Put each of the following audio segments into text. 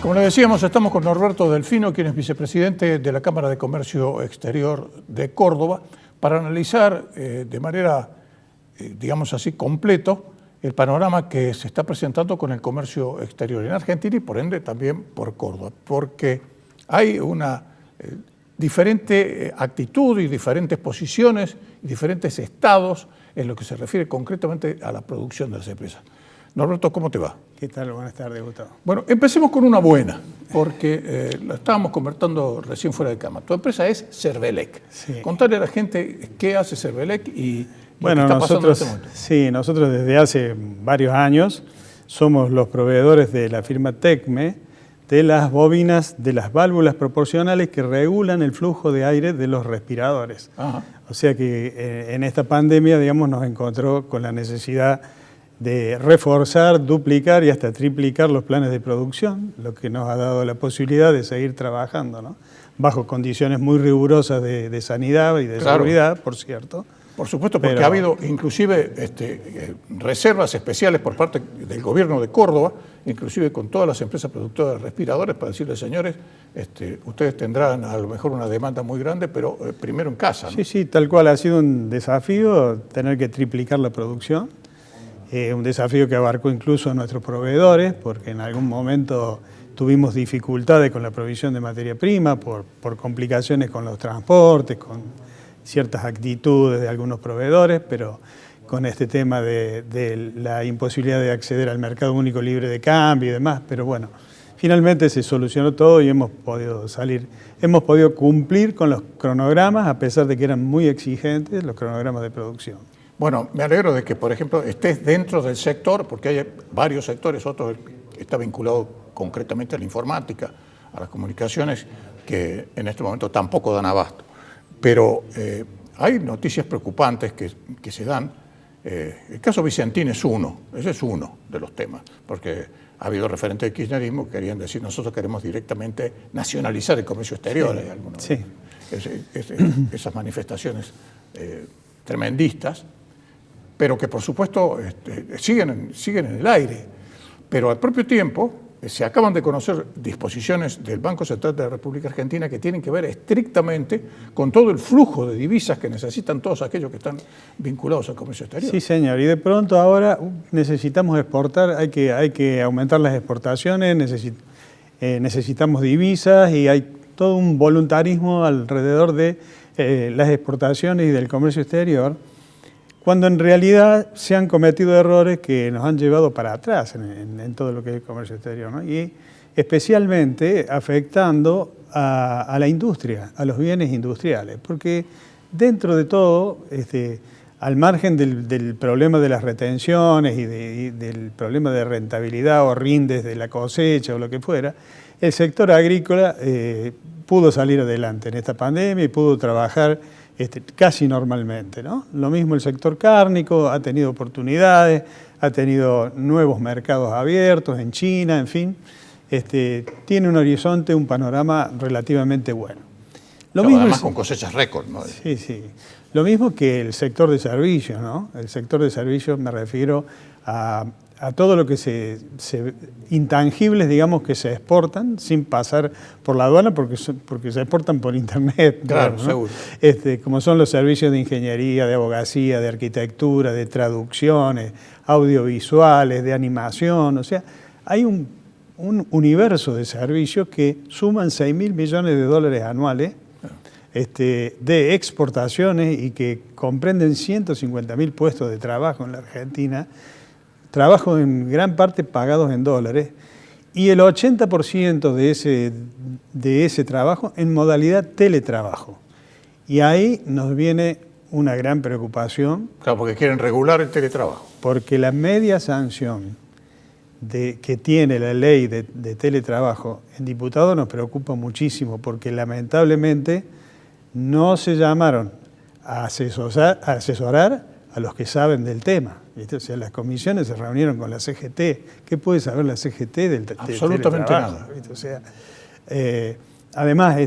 Como le decíamos, estamos con Norberto Delfino, quien es vicepresidente de la Cámara de Comercio Exterior de Córdoba, para analizar de manera, digamos así, completo el panorama que se está presentando con el comercio exterior en Argentina y por ende también por Córdoba, porque hay una diferente actitud y diferentes posiciones y diferentes estados en lo que se refiere concretamente a la producción de las empresas. Norberto, ¿cómo te va? ¿Qué tal? Buenas tardes, Gustavo. Bueno, empecemos con una buena, porque lo estábamos conversando recién fuera de cama. Tu empresa es Cervelec. Sí. Contale a la gente qué hace Cervelec y bueno, qué está pasando en este momento. Sí, nosotros desde hace varios años somos los proveedores de la firma Tecme de las bobinas, de las válvulas proporcionales que regulan el flujo de aire de los respiradores. Ajá. O sea que en esta pandemia, digamos, nos encontró con la necesidad de reforzar, duplicar y hasta triplicar los planes de producción, lo que nos ha dado la posibilidad de seguir trabajando, ¿no? Bajo condiciones muy rigurosas de sanidad y de seguridad, por cierto. Por supuesto, porque ha habido inclusive reservas especiales por parte del gobierno de Córdoba, inclusive con todas las empresas productoras de respiradores, para decirles, señores, ustedes tendrán a lo mejor una demanda muy grande, pero primero en casa, ¿no? Sí, sí, tal cual. Ha sido un desafío tener que triplicar la producción. Un desafío que abarcó incluso a nuestros proveedores, porque en algún momento tuvimos dificultades con la provisión de materia prima por complicaciones con los transportes, con ciertas actitudes de algunos proveedores, pero con este tema de la imposibilidad de acceder al mercado único libre de cambio y demás. Pero bueno, finalmente se solucionó todo y hemos podido cumplir con los cronogramas, a pesar de que eran muy exigentes los cronogramas de producción. Bueno, me alegro de que, por ejemplo, estés dentro del sector, porque hay varios sectores, otro está vinculado concretamente a la informática, a las comunicaciones, que en este momento tampoco dan abasto. Pero hay noticias preocupantes que se dan. El caso Vicentín es ese es uno de los temas, porque ha habido referentes del kirchnerismo que querían decir, nosotros queremos directamente nacionalizar el comercio exterior. Sí. Esas manifestaciones tremendistas, pero que por supuesto siguen en el aire. Pero al propio tiempo se acaban de conocer disposiciones del Banco Central de la República Argentina que tienen que ver estrictamente con todo el flujo de divisas que necesitan todos aquellos que están vinculados al comercio exterior. Sí, señor, y de pronto ahora necesitamos exportar, hay que aumentar las exportaciones, necesitamos divisas y hay todo un voluntarismo alrededor de las exportaciones y del comercio exterior, cuando en realidad se han cometido errores que nos han llevado para atrás en todo lo que es el comercio exterior, ¿no? Y especialmente afectando a la industria, a los bienes industriales, porque dentro de todo, al margen del problema de las retenciones y del problema de rentabilidad o rindes de la cosecha o lo que fuera, el sector agrícola pudo salir adelante en esta pandemia y pudo trabajar casi normalmente, ¿no? Lo mismo el sector cárnico, ha tenido oportunidades, ha tenido nuevos mercados abiertos en China, en fin, tiene un horizonte, un panorama relativamente bueno. Además con cosechas récord, ¿no? Sí, sí. Lo mismo que el sector de servicios, ¿no? El sector de servicios me refiero a todo lo que intangibles, digamos, que se exportan sin pasar por la aduana porque se exportan por internet. Claro, ¿no? seguro. Como son los servicios de ingeniería, de abogacía, de arquitectura, de traducciones, audiovisuales, de animación. O sea, hay un universo de servicios que suman 6.000 millones de dólares anuales de exportaciones y que comprenden 150.000 puestos de trabajo en la Argentina, trabajos en gran parte pagados en dólares, y el 80% de ese trabajo en modalidad teletrabajo. Y ahí nos viene una gran preocupación. Claro, porque quieren regular el teletrabajo. Porque la media sanción que tiene la ley de teletrabajo en diputados nos preocupa muchísimo, porque lamentablemente no se llamaron a asesorar a los que saben del tema. ¿Viste? O sea, las comisiones se reunieron con la CGT. ¿Qué puede saber la CGT del teletrabajo? Absolutamente nada. ¿Viste? O sea, además,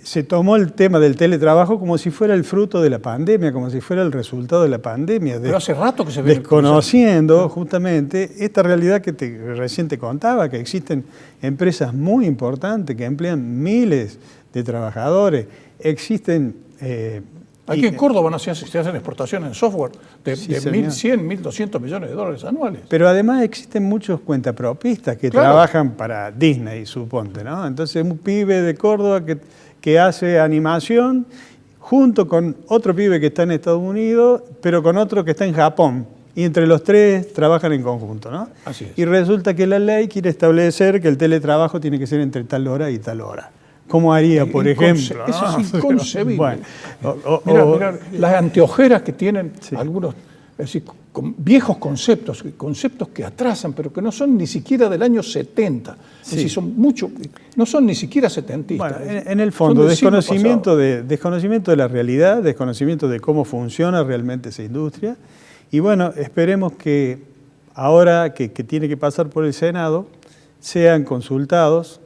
se tomó el tema del teletrabajo como si fuera el fruto de la pandemia, como si fuera el resultado de la pandemia. Pero hace rato que se ve desconociendo justamente esta realidad que recién te contaba, que existen empresas muy importantes que emplean miles de trabajadores, existen... Aquí en Córdoba se hacen exportaciones en software de 1.100, 1.200 millones de dólares anuales. Pero además existen muchos cuentapropistas que trabajan para Disney, suponte, ¿no? Entonces un pibe de Córdoba que hace animación junto con otro pibe que está en Estados Unidos, pero con otro que está en Japón. Y entre los tres trabajan en conjunto, ¿no? Así es. Y resulta que la ley quiere establecer que el teletrabajo tiene que ser entre tal hora y tal hora. ¿Cómo haría, por ejemplo? Eso es inconcebible. Bueno, mirá, las anteojeras que tienen algunos, es decir, viejos conceptos que atrasan, pero que no son ni siquiera del año 70. Es decir, son mucho, no son ni siquiera setentistas. Bueno, en el fondo, desconocimiento de la realidad, desconocimiento de cómo funciona realmente esa industria. Y bueno, esperemos que ahora que tiene que pasar por el Senado, seamos consultados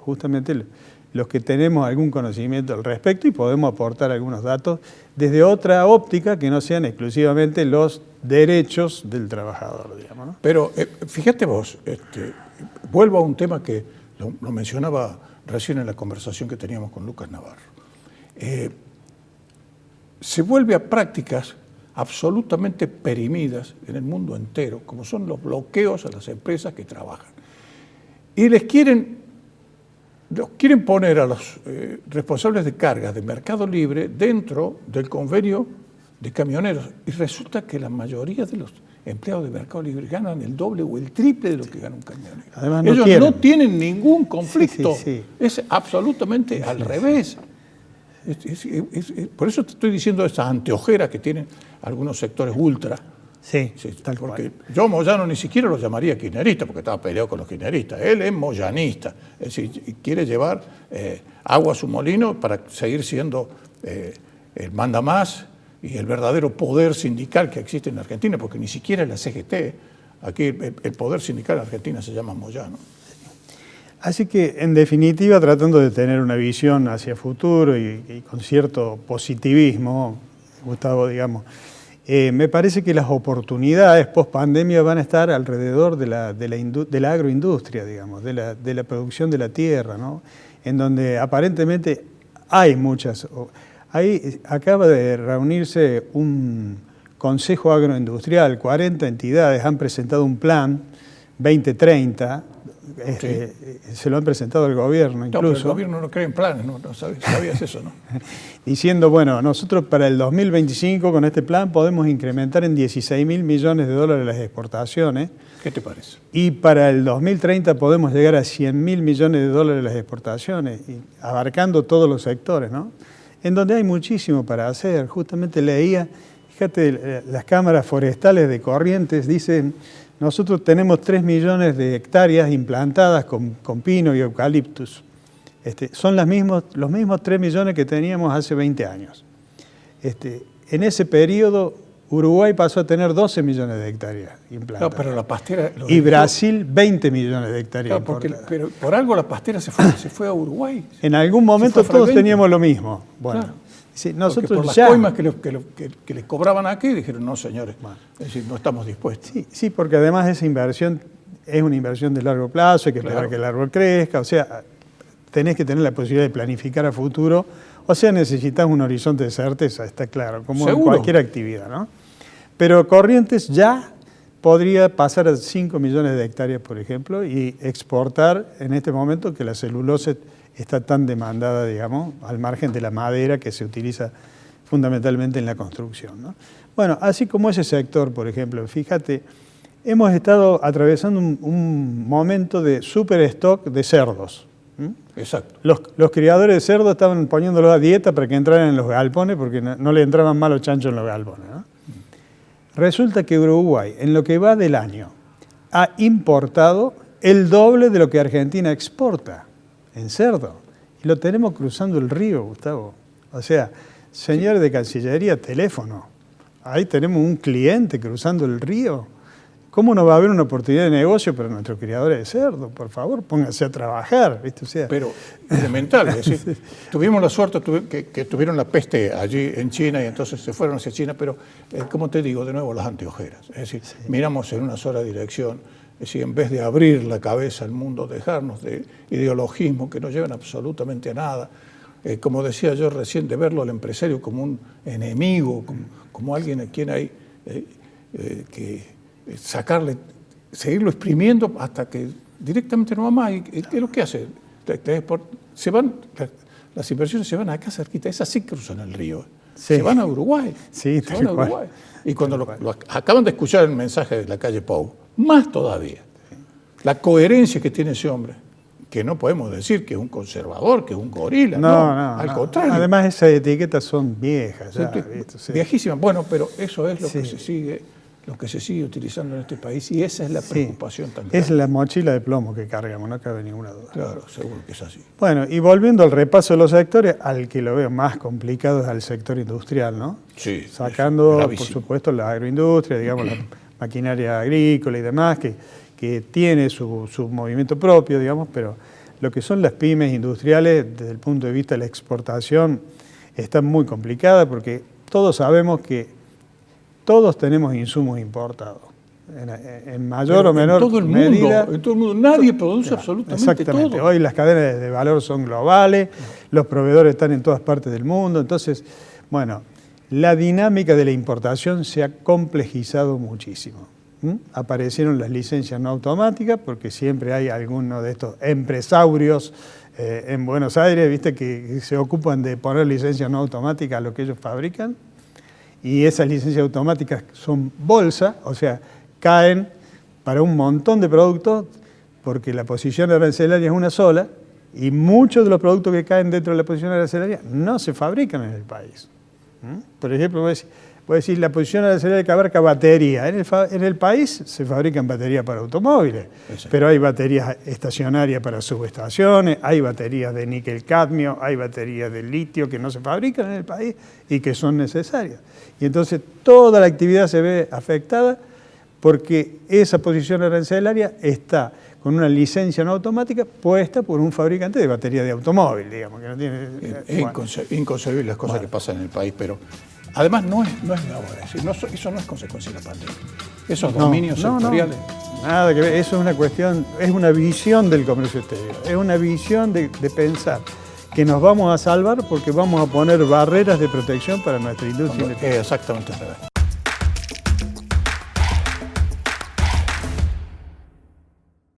justamente los que tenemos algún conocimiento al respecto y podemos aportar algunos datos desde otra óptica que no sean exclusivamente los derechos del trabajador, digamos, ¿no? Pero fíjate vos, vuelvo a un tema que lo mencionaba recién en la conversación que teníamos con Lucas Navarro. Se vuelve a prácticas absolutamente perimidas en el mundo entero, como son los bloqueos a las empresas que trabajan. Y los quieren poner a los responsables de cargas de Mercado Libre dentro del convenio de camioneros. Y resulta que la mayoría de los empleados de Mercado Libre ganan el doble o el triple de lo que gana un camionero. Además, ellos no tienen ningún conflicto. Sí. Es absolutamente al revés. Por eso te estoy diciendo esa anteojera que tienen algunos sectores ultra. Sí, tal porque cual. yo Moyano ni siquiera lo llamaría kirchnerista, porque estaba peleado con los kirchneristas. Él es moyanista, es decir, quiere llevar agua a su molino para seguir siendo el mandamás y el verdadero poder sindical que existe en Argentina, porque ni siquiera en la CGT, aquí el poder sindical en Argentina se llama Moyano. Así que, en definitiva, tratando de tener una visión hacia futuro y con cierto positivismo, Gustavo, digamos, me parece que las oportunidades post-pandemia van a estar alrededor de la agroindustria, digamos, de la producción de la tierra, ¿no? En donde aparentemente hay muchas. Ahí acaba de reunirse un Consejo Agroindustrial, 40 entidades han presentado un plan 2030. Se lo han presentado al gobierno incluso. No, pero el gobierno no cree en planes, ¿no? ¿Sabías eso, no? Diciendo, bueno, nosotros para el 2025 con este plan podemos incrementar en 16.000 millones de dólares las exportaciones. ¿Qué te parece? Y para el 2030 podemos llegar a 100.000 millones de dólares las exportaciones, y abarcando todos los sectores, ¿no? En donde hay muchísimo para hacer. Justamente leía, fíjate, las cámaras forestales de Corrientes dicen... Nosotros tenemos 3 millones de hectáreas implantadas con pino y eucaliptus. Son los mismos 3 millones que teníamos hace 20 años. En ese periodo, Uruguay pasó a tener 12 millones de hectáreas implantadas. No, pero la pastera... Y Brasil, 20 millones de hectáreas. Claro, pero por algo la pastera se fue a Uruguay. En algún momento todos teníamos lo mismo. Bueno, claro. Sí, nosotros por las coimas que les cobraban aquí, dijeron, no, señores, es decir, no estamos dispuestos. Sí, porque además esa inversión es una inversión de largo plazo, hay que esperar que el árbol crezca, o sea, tenés que tener la posibilidad de planificar a futuro, o sea, necesitas un horizonte de certeza, está claro, como en cualquier actividad, ¿no? Pero Corrientes ya podría pasar a 5 millones de hectáreas, por ejemplo, y exportar en este momento que la celulosa está tan demandada, digamos, al margen de la madera que se utiliza fundamentalmente en la construcción, ¿no? Bueno, así como ese sector, por ejemplo, fíjate, hemos estado atravesando un momento de super stock de cerdos. Exacto. Los criadores de cerdos estaban poniéndolos a dieta para que entraran en los galpones porque no le entraban mal los chanchos en los galpones, ¿no? Resulta que Uruguay, en lo que va del año, ha importado el doble de lo que Argentina exporta en cerdo. Y lo tenemos cruzando el río, Gustavo. O sea, señores de Cancillería, teléfono. Ahí tenemos un cliente cruzando el río ¿cómo no va a haber una oportunidad de negocio para nuestros criadores de cerdo? Por favor, pónganse a trabajar, ¿viste? O sea, pero elemental, es decir, tuvimos la suerte que tuvieron la peste allí en China y entonces se fueron hacia China, pero como te digo, de nuevo las anteojeras, es decir, miramos en una sola dirección, es decir, en vez de abrir la cabeza al mundo, dejarnos de ideologismo que no llevan absolutamente a nada, como decía yo recién, de verlo al empresario como un enemigo, como alguien a quien hay que sacarle, seguirlo exprimiendo hasta que directamente no va más. ¿Y qué es lo que hace? Se van, las inversiones se van acá cerquita, esas sí cruzan el río. Sí. Se van a Uruguay. Sí, se van a Uruguay. Y cuando lo acaban de escuchar el mensaje de la calle Pou, más todavía. La coherencia que tiene ese hombre, que no podemos decir que es un conservador, que es un gorila, no, al contrario. Además esas etiquetas son viejas. Ya, viejísimas. Bueno, pero eso es lo que se sigue utilizando en este país y esa es la preocupación también. Es la mochila de plomo que cargamos, no cabe ninguna duda. Claro, seguro que es así. Bueno, y volviendo al repaso de los sectores, al que lo veo más complicado es al sector industrial, ¿no? Sí. Sacando, por supuesto, la agroindustria, digamos, la maquinaria agrícola y demás, que tiene su movimiento propio, digamos, pero lo que son las pymes industriales, desde el punto de vista de la exportación, está muy complicada porque todos sabemos que todos tenemos insumos importados, en mayor o menor medida. En todo el mundo, nadie produce absolutamente todo. Hoy las cadenas de valor son globales, los proveedores están en todas partes del mundo, entonces, bueno, la dinámica de la importación se ha complejizado muchísimo. Aparecieron las licencias no automáticas, porque siempre hay algunos de estos empresarios en Buenos Aires, ¿viste? Que se ocupan de poner licencias no automáticas a lo que ellos fabrican, y esas licencias automáticas son bolsa, o sea, caen para un montón de productos, porque la posición arancelaria es una sola, y muchos de los productos que caen dentro de la posición arancelaria no se fabrican en el país. Por ejemplo, voy a decir la posición arancelaria que abarca batería. En el país se fabrican baterías para automóviles, pero hay baterías estacionarias para subestaciones, hay baterías de níquel cadmio, hay baterías de litio que no se fabrican en el país y que son necesarias. Y entonces toda la actividad se ve afectada porque esa posición arancelaria está con una licencia no automática puesta por un fabricante de batería de automóvil, digamos. Que no tiene, es inconcebible las cosas que pasan en el país, pero además no es de ahora, eso no es consecuencia de la pandemia. Esos dominios sectoriales. Nada que ver, eso es una cuestión, es una visión del comercio exterior, es una visión de pensar que nos vamos a salvar porque vamos a poner barreras de protección para nuestra industria. Exactamente.